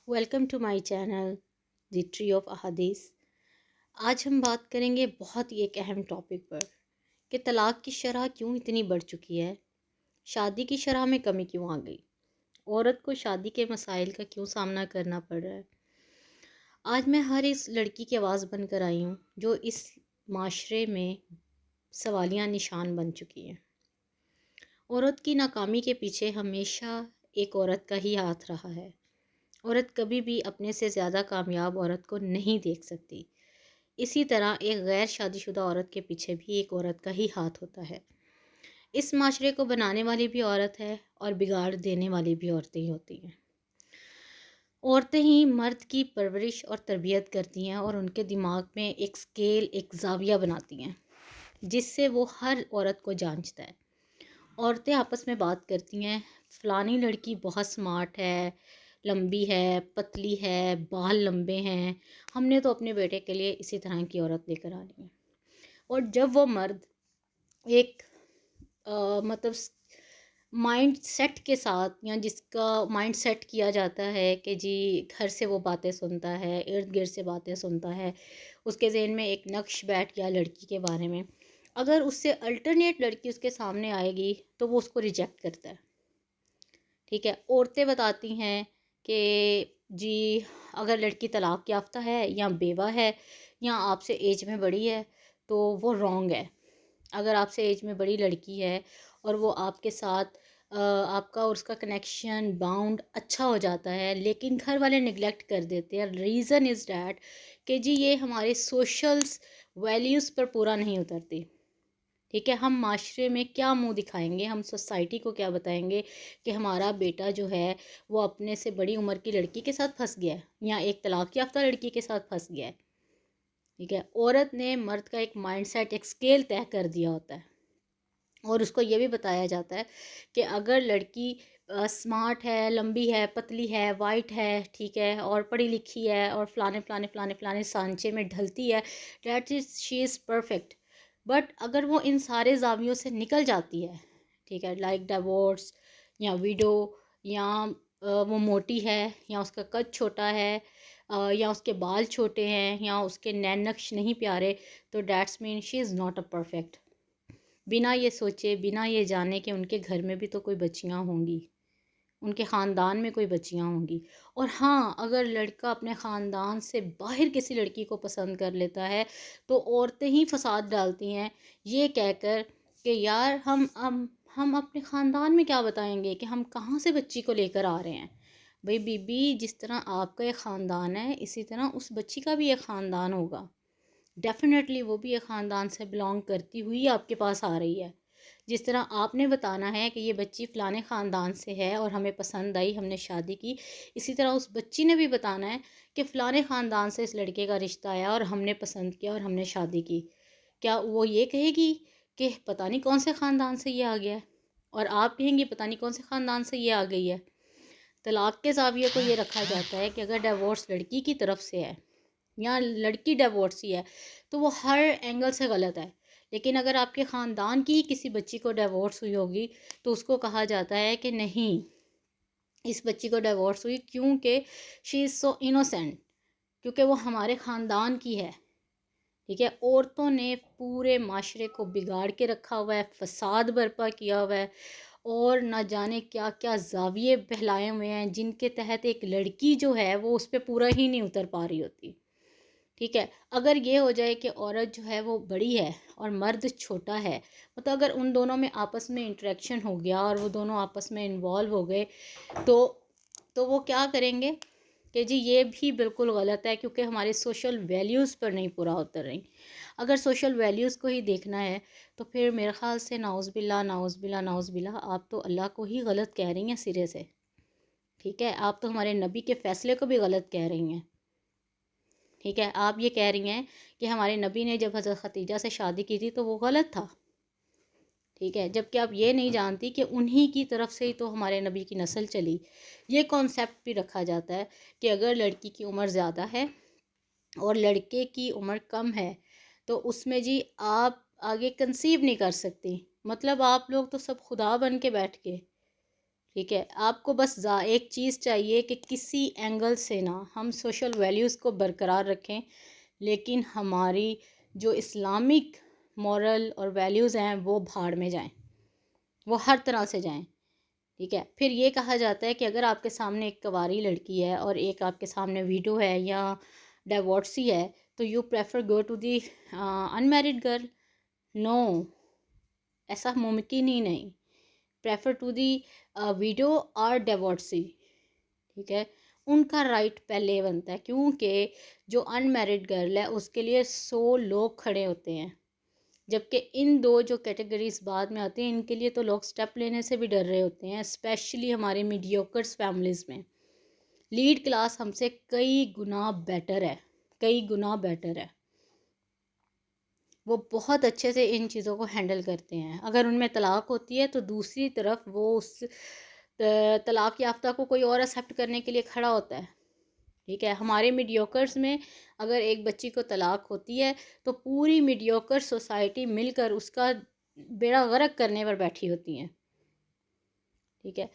Welcome to my channel the tree of احادیث۔ آج ہم بات کریں گے بہت ہی ایک اہم ٹاپک پر کہ طلاق کی شرح کیوں اتنی بڑھ چکی ہے، شادی کی شرح میں کمی کیوں آ گئی، عورت کو شادی کے مسائل کا کیوں سامنا کرنا پڑ رہا ہے۔ آج میں ہر اس لڑکی کی آواز بن کر آئی ہوں جو اس معاشرے میں سوالیہ نشان بن چکی ہے۔ عورت کی ناکامی کے پیچھے ہمیشہ ایک عورت کا ہی ہاتھ رہا ہے۔ عورت کبھی بھی اپنے سے زیادہ کامیاب عورت کو نہیں دیکھ سکتی۔ اسی طرح ایک غیر شادی شدہ عورت کے پیچھے بھی ایک عورت کا ہی ہاتھ ہوتا ہے۔ اس معاشرے کو بنانے والی بھی عورت ہے اور بگاڑ دینے والی بھی عورتیں ہی ہوتی ہیں۔ عورتیں ہی مرد کی پرورش اور تربیت کرتی ہیں اور ان کے دماغ میں ایک سکیل، ایک زاویہ بناتی ہیں جس سے وہ ہر عورت کو جانچتا ہے۔ عورتیں آپس میں بات کرتی ہیں، فلانی لڑکی بہت سمارٹ ہے، لمبی ہے، پتلی ہے، بال لمبے ہیں، ہم نے تو اپنے بیٹے کے لیے اسی طرح کی عورت لے کر آنی ہے۔ اور جب وہ مرد ایک مطلب مائنڈ سیٹ کے ساتھ، یا جس کا مائنڈ سیٹ کیا جاتا ہے کہ جی گھر سے وہ باتیں سنتا ہے، ارد گرد سے باتیں سنتا ہے، اس کے ذہن میں ایک نقش بیٹھ گیا لڑکی کے بارے میں، اگر اس سے الٹرنیٹ لڑکی اس کے سامنے آئے گی تو وہ اس کو ریجیکٹ کرتا ہے۔ ٹھیک ہے، عورتیں بتاتی ہیں کہ جی اگر لڑکی طلاق یافتہ ہے یا بیوہ ہے یا آپ سے ایج میں بڑی ہے تو وہ رونگ ہے۔ اگر آپ سے ایج میں بڑی لڑکی ہے اور وہ آپ کے ساتھ آپ کا اور اس کا کنیکشن باؤنڈ اچھا ہو جاتا ہے لیکن گھر والے نگلیکٹ کر دیتے ہیں، ریزن از دیٹ کہ جی یہ ہمارے سوشلز ویلیوز پر پورا نہیں اترتی۔ ٹھیک ہے، ہم معاشرے میں کیا منہ دکھائیں گے، ہم سوسائٹی کو کیا بتائیں گے کہ ہمارا بیٹا جو ہے وہ اپنے سے بڑی عمر کی لڑکی کے ساتھ پھنس گیا ہے یا ایک طلاق یافتہ لڑکی کے ساتھ پھنس گیا ہے۔ ٹھیک ہے، عورت نے مرد کا ایک مائنڈ سیٹ، ایک سکیل طے کر دیا ہوتا ہے اور اس کو یہ بھی بتایا جاتا ہے کہ اگر لڑکی سمارٹ ہے، لمبی ہے، پتلی ہے، وائٹ ہے، ٹھیک ہے، اور پڑھی لکھی ہے اور فلانے فلانے فلانے فلانے سانچے میں ڈھلتی ہے، that is she is perfect. But اگر وہ ان سارے زاویوں سے نکل جاتی ہے، ٹھیک ہے، لائک ڈیورس یا ویڈو، یا وہ موٹی ہے یا اس کا قد چھوٹا ہے، یا اس کے بال چھوٹے ہیں یا اس کے نین نقش نہیں پیارے، تو that's mean she is not a perfect. بنا یہ سوچے، بنا یہ جانے کہ ان کے گھر میں بھی تو کوئی بچیاں ہوں گی، ان کے خاندان میں کوئی بچیاں ہوں گی۔ اور ہاں، اگر لڑکا اپنے خاندان سے باہر کسی لڑکی کو پسند کر لیتا ہے تو عورتیں ہی فساد ڈالتی ہیں یہ کہہ کر کہ یار ہم اپنے خاندان میں کیا بتائیں گے کہ ہم کہاں سے بچی کو لے کر آ رہے ہیں۔ بھئی بی بی، جس طرح آپ کا ایک خاندان ہے اسی طرح اس بچی کا بھی ایک خاندان ہوگا، ڈیفینیٹلی وہ بھی ایک خاندان سے بلانگ کرتی ہوئی آپ کے پاس آ رہی ہے۔ جس طرح آپ نے بتانا ہے کہ یہ بچی فلانے خاندان سے ہے اور ہمیں پسند آئی، ہم نے شادی کی، اسی طرح اس بچی نے بھی بتانا ہے کہ فلانے خاندان سے اس لڑکے کا رشتہ آیا اور ہم نے پسند کیا اور ہم نے شادی کی۔ کیا وہ یہ کہے گی کہ پتہ نہیں کون سے خاندان سے یہ آ گیا ہے، اور آپ کہیں گے پتہ نہیں کون سے خاندان سے یہ آ گئی ہے۔ طلاق کے زاویے کو یہ رکھا جاتا ہے کہ اگر ڈیورس لڑکی کی طرف سے ہے یا لڑکی ڈیورسی ہے تو وہ ہر اینگل سے غلط ہے، لیکن اگر آپ کے خاندان کی کسی بچی کو ڈیورس ہوئی ہوگی تو اس کو کہا جاتا ہے کہ نہیں، اس بچی کو ڈیورس ہوئی کیونکہ شی از سو انوسینٹ، کیونکہ وہ ہمارے خاندان کی ہے۔ ٹھیک ہے، عورتوں نے پورے معاشرے کو بگاڑ کے رکھا ہوا ہے، فساد برپا کیا ہوا ہے اور نہ جانے کیا کیا زاویے پھیلائے ہوئے ہیں جن کے تحت ایک لڑکی جو ہے وہ اس پہ پورا ہی نہیں اتر پا رہی ہوتی۔ ٹھیک ہے، اگر یہ ہو جائے کہ عورت جو ہے وہ بڑی ہے اور مرد چھوٹا ہے، مطلب اگر ان دونوں میں آپس میں انٹریکشن ہو گیا اور وہ دونوں آپس میں انوالو ہو گئے تو وہ کیا کریں گے کہ جی یہ بھی بالکل غلط ہے، کیونکہ ہمارے سوشل ویلیوز پر نہیں پورا اتر رہی۔ اگر سوشل ویلیوز کو ہی دیکھنا ہے تو پھر میرے خیال سے نعوذ باللہ نعوذ باللہ نعوذ باللہ، آپ تو اللہ کو ہی غلط کہہ رہی ہیں سرے سے۔ ٹھیک ہے، آپ تو ہمارے نبی کے فیصلے کو بھی غلط کہہ رہی ہیں۔ ٹھیک ہے، آپ یہ کہہ رہی ہیں کہ ہمارے نبی نے جب حضرت خدیجہ سے شادی کی تھی تو وہ غلط تھا۔ ٹھیک ہے، جبکہ آپ یہ نہیں جانتی کہ انہی کی طرف سے ہی تو ہمارے نبی کی نسل چلی۔ یہ کانسیپٹ بھی رکھا جاتا ہے کہ اگر لڑکی کی عمر زیادہ ہے اور لڑکے کی عمر کم ہے تو اس میں جی آپ آگے کنسیو نہیں کر سکتی، مطلب آپ لوگ تو سب خدا بن کے بیٹھ کے، ٹھیک ہے، آپ کو بس ایک چیز چاہیے کہ کسی اینگل سے نہ ہم سوشل ویلیوز کو برقرار رکھیں، لیکن ہماری جو اسلامک مورل اور ویلیوز ہیں وہ بھاڑ میں جائیں، وہ ہر طرح سے جائیں. ٹھیک ہے، پھر یہ کہا جاتا ہے کہ اگر آپ کے سامنے ایک کنواری لڑکی ہے اور ایک آپ کے سامنے ویڈو ہے یا ڈیورسی ہے تو you prefer go to the unmarried girl. No, ایسا ممکن ہی نہیں. پریفر ٹو دی ویڈو اور ڈیورسی. ٹھیک ہے، ان کا رائٹ پہلے بنتا ہے، کیونکہ جو ان میرڈ گرل ہے اس کے لیے 100 لوگ کھڑے ہوتے ہیں، جبکہ ان دو جو کیٹیگریز بعد میں آتی ہیں ان کے لیے تو لوگ سٹیپ لینے سے بھی ڈر رہے ہوتے ہیں، اسپیشلی ہمارے میڈیوکرس فیملیز میں. لیڈ کلاس ہم سے کئی گنا بیٹر ہے، کئی گنا بیٹر ہے. وہ بہت اچھے سے ان چیزوں کو ہینڈل کرتے ہیں. اگر ان میں طلاق ہوتی ہے تو دوسری طرف وہ اس طلاق یافتہ کو کوئی اور ایکسیپٹ کرنے کے لیے کھڑا ہوتا ہے. ٹھیک ہے، ہمارے میڈیوکرز میں اگر ایک بچی کو طلاق ہوتی ہے تو پوری میڈیوکر سوسائٹی مل کر اس کا بیڑا غرق کرنے پر بیٹھی ہوتی ہیں. ٹھیک ہے،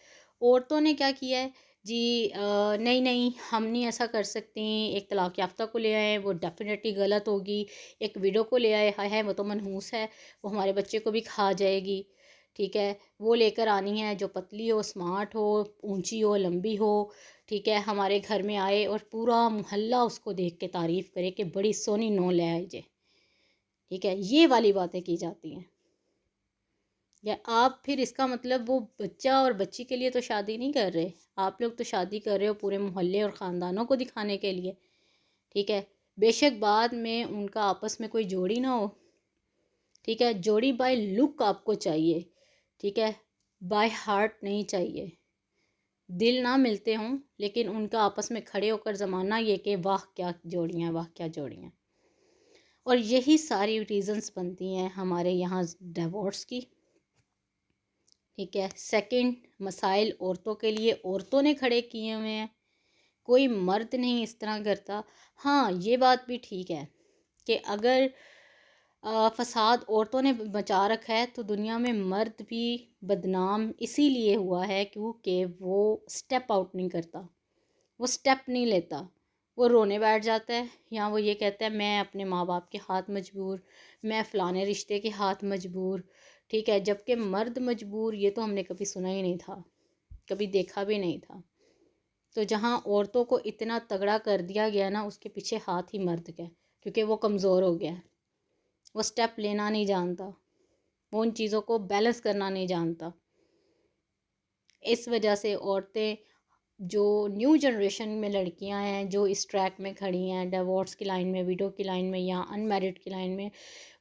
عورتوں نے کیا کیا ہے جی، نہیں نہیں ہم نہیں ایسا کر سکتی، ایک طلاق یافتہ کو لے آئے وہ ڈیفینیٹلی غلط ہوگی، ایک ویڈو کو لے آئے ہے وہ تو منحوس ہے، وہ ہمارے بچے کو بھی کھا جائے گی. ٹھیک ہے، وہ لے کر آنی ہے جو پتلی ہو، اسمارٹ ہو، اونچی ہو، لمبی ہو. ٹھیک ہے، ہمارے گھر میں آئے اور پورا محلہ اس کو دیکھ کے تعریف کرے کہ بڑی سونی نو لے آئے جے. ٹھیک ہے، یہ والی باتیں کی جاتی ہیں. یا آپ پھر اس کا مطلب وہ بچہ اور بچی کے لیے تو شادی نہیں کر رہے، آپ لوگ تو شادی کر رہے ہو پورے محلے اور خاندانوں کو دکھانے کے لیے. ٹھیک ہے، بے شک بعد میں ان کا آپس میں کوئی جوڑی نہ ہو. ٹھیک ہے، جوڑی بائی لک آپ کو چاہیے. ٹھیک ہے، بائی ہارٹ نہیں چاہیے. دل نہ ملتے ہوں لیکن ان کا آپس میں کھڑے ہو کر زمانہ یہ کہ واہ کیا جوڑیاں، واہ کیا جوڑیاں. اور یہی ساری ریزنز بنتی ہیں ہمارے یہاں ڈیورس کی. ٹھیک ہے، سیکنڈ، مسائل عورتوں کے لیے عورتوں نے کھڑے کیے ہوئے ہیں، کوئی مرد نہیں اس طرح کرتا. ہاں یہ بات بھی ٹھیک ہے کہ اگر فساد عورتوں نے بچا رکھا ہے تو دنیا میں مرد بھی بدنام اسی لیے ہوا ہے کیونکہ وہ سٹیپ آؤٹ نہیں کرتا، وہ سٹیپ نہیں لیتا، وہ رونے بیٹھ جاتا ہے یا وہ یہ کہتا ہے میں اپنے ماں باپ کے ہاتھ مجبور، میں فلانے رشتے کے ہاتھ مجبور. ٹھیک ہے، جبکہ مرد مجبور یہ تو ہم نے کبھی سنا ہی نہیں تھا، کبھی دیکھا بھی نہیں تھا. تو جہاں عورتوں کو اتنا تگڑا کر دیا گیا نا اس کے پیچھے ہاتھ ہی مرد کا، کیونکہ وہ کمزور ہو گیا، وہ سٹیپ لینا نہیں جانتا، وہ ان چیزوں کو بیلنس کرنا نہیں جانتا. اس وجہ سے عورتیں جو نیو جنریشن میں لڑکیاں ہیں جو اس ٹریک میں کھڑی ہیں، ڈیورس کی لائن میں، ویڈو کی لائن میں یا ان میرڈ کی لائن میں،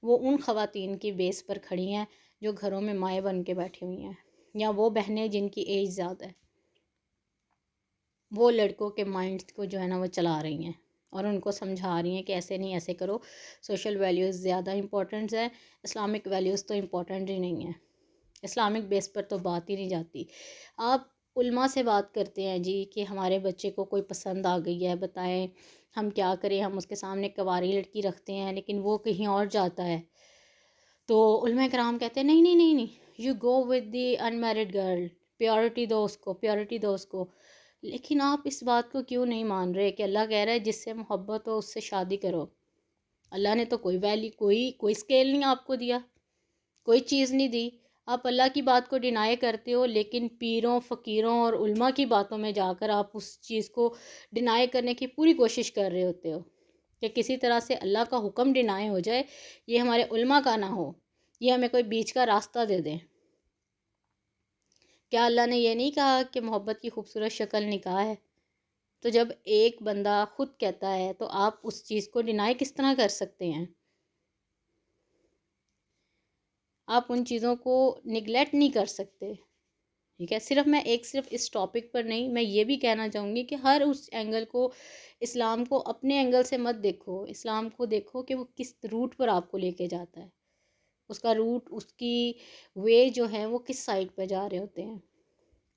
وہ ان خواتین کی بیس پر کھڑی ہیں جو گھروں میں مائیں بن کے بیٹھی ہوئی ہیں، یا وہ بہنیں جن کی ایج زیادہ ہے، وہ لڑکوں کے مائنڈ کو جو ہے نا وہ چلا رہی ہیں اور ان کو سمجھا رہی ہیں کہ ایسے نہیں ایسے کرو. سوشل ویلیوز زیادہ امپورٹنٹ ہے، اسلامک ویلیوز تو امپورٹنٹ ہی نہیں ہیں، اسلامک بیس پر تو بات ہی نہیں جاتی. آپ علماء سے بات کرتے ہیں جی کہ ہمارے بچے کو کوئی پسند آ گئی ہے، بتائیں ہم کیا کریں، ہم اس کے سامنے کنواری لڑکی رکھتے ہیں لیکن وہ کہیں اور جاتا ہے. تو علماء کرام کہتے ہیں نہیں نہیں نہیں نہیں، you go with the unmarried girl, purity دو اس کو، پیورٹی دو اس کو. لیکن آپ اس بات کو کیوں نہیں مان رہے کہ اللہ کہہ رہا ہے جس سے محبت ہو اس سے شادی کرو. اللہ نے تو کوئی اسکیل نہیں آپ کو دیا، کوئی چیز نہیں دی. آپ اللہ کی بات کو ڈینائی کرتے ہو لیکن پیروں، فقیروں اور علماء کی باتوں میں جا کر آپ اس چیز کو ڈینائی کرنے کی پوری کوشش کر رہے ہوتے ہو کہ کسی طرح سے اللہ کا حکم ڈینائی ہو جائے، یہ ہمارے علماء کا نہ ہو، یہ ہمیں کوئی بیچ کا راستہ دے دیں. کیا اللہ نے یہ نہیں کہا کہ محبت کی خوبصورت شکل نکاح ہے؟ تو جب ایک بندہ خود کہتا ہے تو آپ اس چیز کو ڈینائی کس طرح کر سکتے ہیں؟ آپ ان چیزوں کو نگلیکٹ نہیں کر سکتے. ٹھیک ہے، صرف اس ٹاپک پر نہیں، میں یہ بھی کہنا چاہوں گی کہ ہر اس اینگل کو، اسلام کو اپنے اینگل سے مت دیکھو، اسلام کو دیکھو کہ وہ کس روٹ پر آپ کو لے کے جاتا ہے، اس کا روٹ، اس کی وے جو ہے وہ کس سائڈ پہ جا رہے ہوتے ہیں.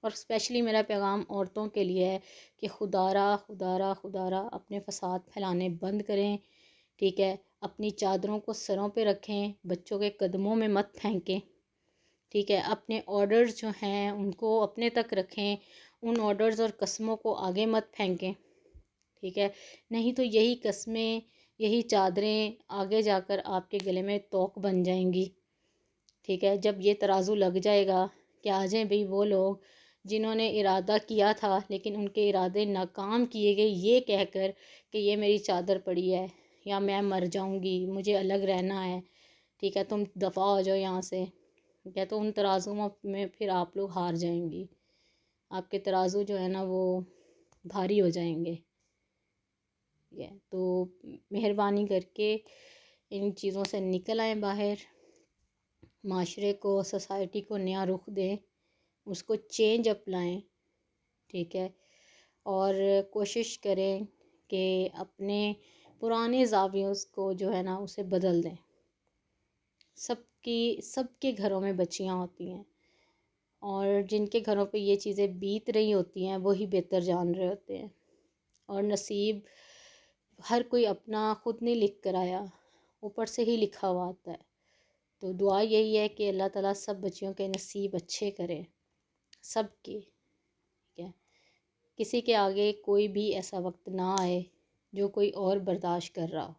اور اسپیشلی میرا پیغام عورتوں کے لیے ہے کہ خدا را اپنے فساد پھیلانے بند کریں. ٹھیک ہے، اپنی چادروں کو سروں پہ رکھیں، بچوں کے قدموں میں مت پھینکیں. ٹھیک ہے، اپنے آرڈرز جو ہیں ان کو اپنے تک رکھیں، ان آرڈرز اور قسموں کو آگے مت پھینکیں، ٹھیک ہے، نہیں تو یہی قسمیں، یہی چادریں آگے جا کر آپ کے گلے میں توق بن جائیں گی، ٹھیک ہے۔ جب یہ ترازو لگ جائے گا کہ آ جائیں بھئی وہ لوگ جنہوں نے ارادہ کیا تھا لیکن ان کے ارادے ناکام کیے گئے یہ کہہ کر کہ یہ میری چادر پڑی ہے یا میں مر جاؤں گی، مجھے الگ رہنا ہے، ٹھیک ہے، تم دفع ہو جاؤ یہاں سے، ٹھیک ہے، تو ان ترازو میں پھر آپ لوگ ہار جائیں گی، آپ کے ترازو جو ہے نا وہ بھاری ہو جائیں گے، ٹھیک ہے۔ تو مہربانی کر کے ان چیزوں سے نکل آئیں باہر، معاشرے کو، سوسائٹی کو نیا رخ دیں، اس کو چینج اپلائیں، ٹھیک ہے، اور کوشش کریں کہ اپنے پرانے زاویوں کو جو ہے نا اسے بدل دیں۔ سب کے گھروں میں بچیاں ہوتی ہیں، اور جن کے گھروں پہ یہ چیزیں بیت رہی ہوتی ہیں وہی بہتر جان رہے ہوتے ہیں، اور نصیب ہر کوئی اپنا خود نہیں لکھ کر آیا، اوپر سے ہی لکھا ہوا آتا ہے۔ تو دعا یہی ہے کہ اللہ تعالیٰ سب بچیوں کے نصیب اچھے کرے، سب کے، ٹھیک ہے، کسی کے آگے کوئی بھی ایسا وقت نہ آئے جو کوئی اور برداشت کر رہا ہو۔